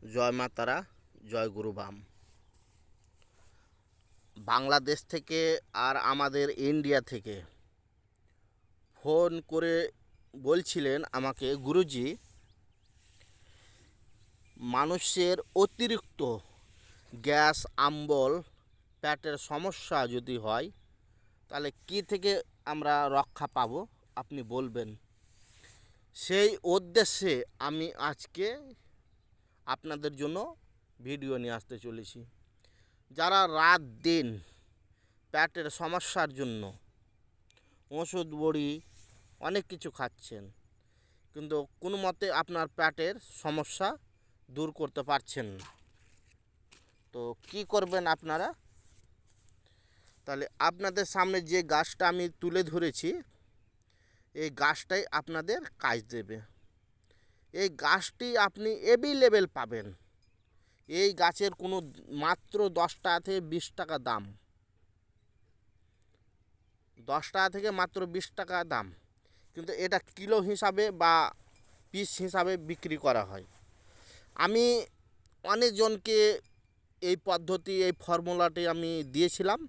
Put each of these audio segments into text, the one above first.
জয় মা তারা, জয় গুরু বাম। বাংলাদেশ থেকে আর আমাদের ইন্ডিয়া থেকে ফোন করে বলছিলেন আমাকে, গুরুজি, মানুষের অতিরিক্ত গ্যাস, অম্বল, পেটের সমস্যা যদি হয় তাহলে কী থেকে আমরা রক্ষা পাবো আপনি বলবেন। সেই উদ্দেশ্যে আমি আজকে আপনাদের জন্য ভিডিও নিয়ে আসতে চলেছি। যারা রাত দিন পেটের সমস্যার জন্য ওষুধ বড়ি অনেক কিছু খাচ্ছেন, কিন্তু কোনো মতে আপনার পেটের সমস্যা দূর করতে পারছেন না, তো কি করবেন আপনারা? তাহলে আপনাদের সামনে যে গাছটা আমি তুলে ধরেছি, এই গাছটাই আপনাদের কাজ দেবে। এই গাছটি আপনি অ্যাভেলেবেল পাবেন। এই গাছের কোনো মাত্র 10 টাকা থেকে 20 টাকা দাম, 10 টাকা থেকে মাত্র 20 টাকা দাম, কিন্তু এটা কিলো হিসাবে বা পিস হিসাবে বিক্রি করা হয়। আমি অনেকজনকে এই পদ্ধতি, এই ফর্মুলাটি আমি দিয়েছিলাম,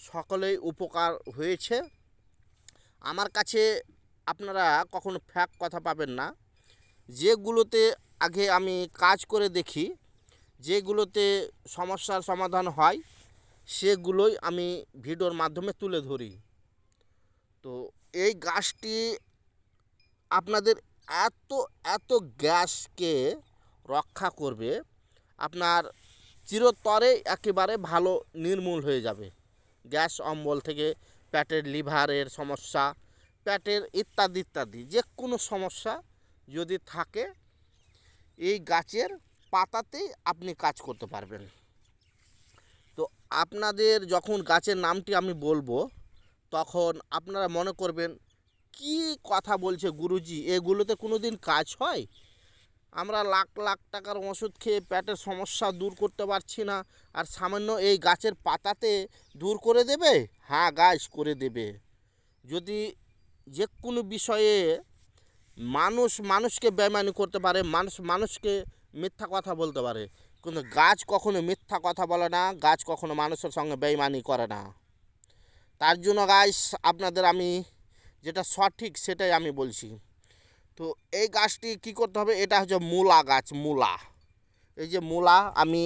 সকলেই উপকার হয়েছে। আমার কাছে আপনারা কখনো ফ্যাক কথা পাবেন না। যেগুলোতে আগে আমি কাজ করে দেখি, যেগুলোতে সমস্যার সমাধান হয়, সেগুলোই আমি ভিডিওর মাধ্যমে তুলে ধরি। তো এই গাছটি আপনাদের এত এত গ্যাসকে রক্ষা করবে, আপনার চিরতরে একেবারে ভালো নির্মূল হয়ে যাবে। গ্যাস অম্বল থেকে পেটের লিভারের সমস্যা, পেটের ইত্যাদি ইত্যাদি যে কোনো সমস্যা যদি থাকে, এই গাছের পাতাতেই আপনি কাজ করতে পারবেন। তো আপনাদের যখন গাছের নামটি আমি বলবো, তখন আপনারা মনে করবেন কি কথা বলছে গুরুজি, এগুলোতে কোনো দিন কাজ হয়? আমরা লাখ লাখ টাকার ওষুধ খেয়ে পেটের সমস্যা দূর করতে পারছি না, আর সামান্য এই গাছের পাতাতে দূর করে দেবে? হ্যাঁ গাছ করে দেবে। যদি যে কোনো বিষয়ে মানুষ মানুষকে বেইমানি করতে পারে, মানুষ মানুষকে মিথ্যা কথা বলতে পারে, কিন্তু গাছ কখনো মিথ্যা কথা বলে না, গাছ কখনো মানুষের সঙ্গে বেইমানি করে না। তার জন্য গাছ আপনাদের আমি যেটা সঠিক সেটাই আমি বলছি। তো এই গাছটি কি করতে হবে, এটা হচ্ছে মূলা গাছ, মূলা। এই যে মূলা, আমি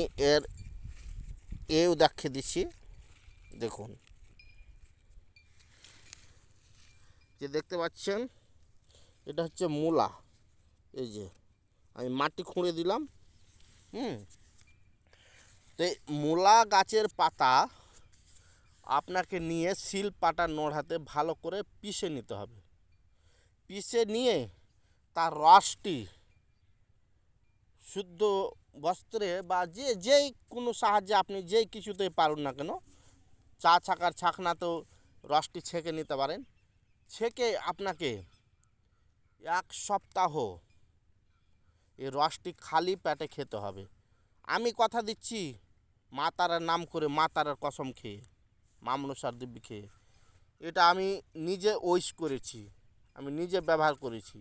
এও দেখিয়ে দিচ্ছি, দেখুন, যে দেখতে পাচ্ছেন এটা হচ্ছে মূলা। এই যে আমি মাটি খুঁড়ে দিলাম। তো এই মূলা গাছের পাতা আপনাকে নিয়ে শিল পাটার নোড়াতে ভালো করে পিষে নিতে হবে। পিষে নিয়ে তার রসটি শুদ্ধ বস্ত্রে বা যেই কোনো সাহায্যে আপনি যেই কিছুতেই পারুন না কেন, চা ছাকার ছাকনাতেও রসটি ছেঁকে নিতে পারেন। ছেঁকে আপনাকে 1 সপ্তাহ এই রসটি খালি পেটে খেতে হবে। আমি কথা দিচ্ছি, মা তারার নাম করে, মা তারার কসম খেয়ে, মা মনসার দিব্যি খেয়ে, এটা আমি নিজে ওইস করেছি, আমি নিজে ব্যবহার করেছি।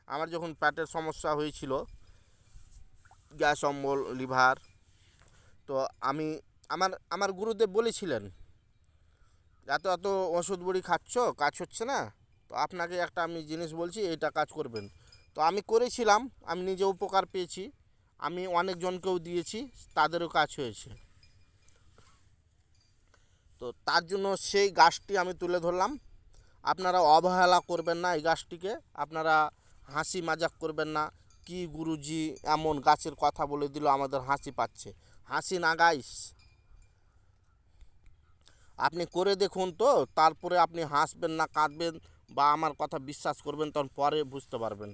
আমার যখন পেটের সমস্যা হয়েছিল, গ্যাস অম্বল, লিভার, তো আমি আমার আমার গুরুদেব বলেছিলেন, এত এত ওষুধ বড়ি খাচ্ছ, কাজ হচ্ছে না, তো আপনাকে একটা আমি জিনিস বলছি, এটা কাজ করবেন। তো আমি করেছিলাম, আমি নিজে উপকার পেয়েছি, আমি অনেকজনকেও দিয়েছি, তাদেরও কাজ হয়েছে। তো তার জন্য সেই গাছটি আমি তুলে ধরলাম। আপনারা অবহেলা করবেন না এই গাছটিকে, আপনারা হাসি মজাক করবেন না, কি গুরুজি এমন গাছের কথা বলে দিল, আমাদের হাসি পাচ্ছে। হাসি না গাইস, আপনি করে দেখুন, তো তারপরে আপনি হাসবেন না কাঁদবেন বা আমার কথা বিশ্বাস করবেন, তখন পরে বুঝতে পারবেন।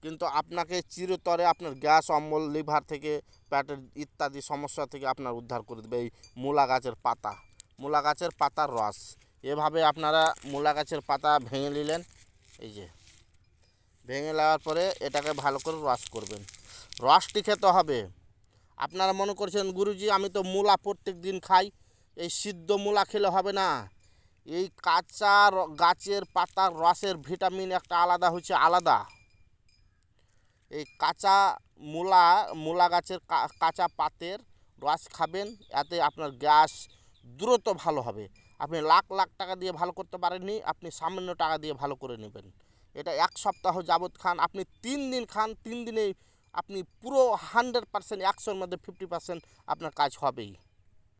কিন্তু আপনাকে চিরতরে আপনার গ্যাস অম্বল, লিভার থেকে, পেটের ইত্যাদি সমস্যা থেকে আপনার উদ্ধার করে দেবে এই মূলা গাছের পাতা, মূলা গাছের পাতার রস। এভাবে আপনারা মূলা গাছের পাতা ভেঙে নিলেন, এই যে ভেঙে নেওয়ার পরে এটাকে ভালো করে রস করবেন। রসটি খেতে হবে। আপনারা মনে করছেন গুরুজি আমি তো মূলা প্রত্যেক দিন খাই, এই সিদ্ধ মূলা খেলে হবে না। এই কাঁচা গাছের পাতার রসের ভিটামিন একটা আলাদা হচ্ছে, আলাদা। এই কাঁচা মূলা গাছের কাঁচা পাতের রস খাবেন, এতে আপনার গ্যাস দ্রুত ভালো হবে। আপনি লাখ লাখ টাকা দিয়ে ভালো করতে পারেননি, আপনি সামান্য টাকা দিয়ে ভালো করে নেবেন। এটা 1 সপ্তাহ যাবৎ খান, আপনি 3 দিন খান, 3 দিনেই আপনি পুরো 100%, 100-র মধ্যে 50% আপনার কাজ হবেই।